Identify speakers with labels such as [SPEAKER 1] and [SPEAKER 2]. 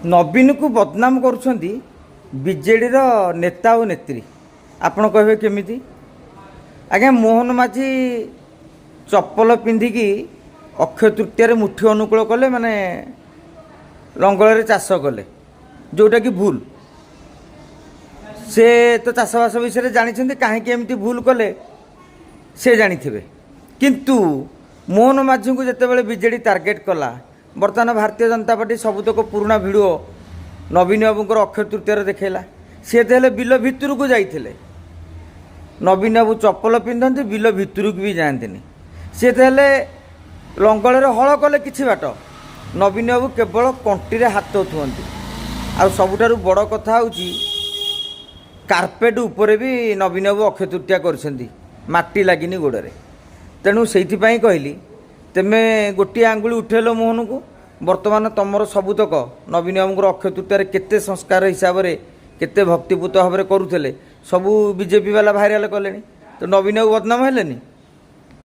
[SPEAKER 1] नवीन को बदनाम करुँच विजेडी नेता और नेत्री आपण कहे केमी आज्ञा मोहन माझी चप्पल पिंधिकी अक्षय तृतीय मुठी अनुकूल कले माने लंगल चाष कले जोटा कि भूल से तो चाषबास विषय जानी कहीं भूल कले से जानी किंतु मोहन माझी को जितेबाला विजेडी टार्गेट कला बर्तमान भारतीय जनता पार्टी सबुतक पुराणा भिड नवीन बाबूर अक्षय तृतीय देखला सी तो बिल भितर को जाइए नवीन बाबू चप्पल पिंधती बिल भितर को भी जाती सी तो लंगल हल कले कि बाट नवीन बाबू केवल कंटी हाथ उठुंती आ सबुठारु बड़ कथा हूँ कार्पेट उपरे भी नवीन बाबू अक्षय तृतीया करटी लगिनी गोड़े तेणु से कहली तेमे गोटे आंगुली उठेल मोहन को बर्तमान तुमर सबुतक नवीन बाबूर अक्षय तृतीय केते संस्कार हिसाब से केते भक्तिपूत भाव में करुले सबू बीजेपी वाला भाइराल कले तो नवीन बाबू बदनाम हेलेनी।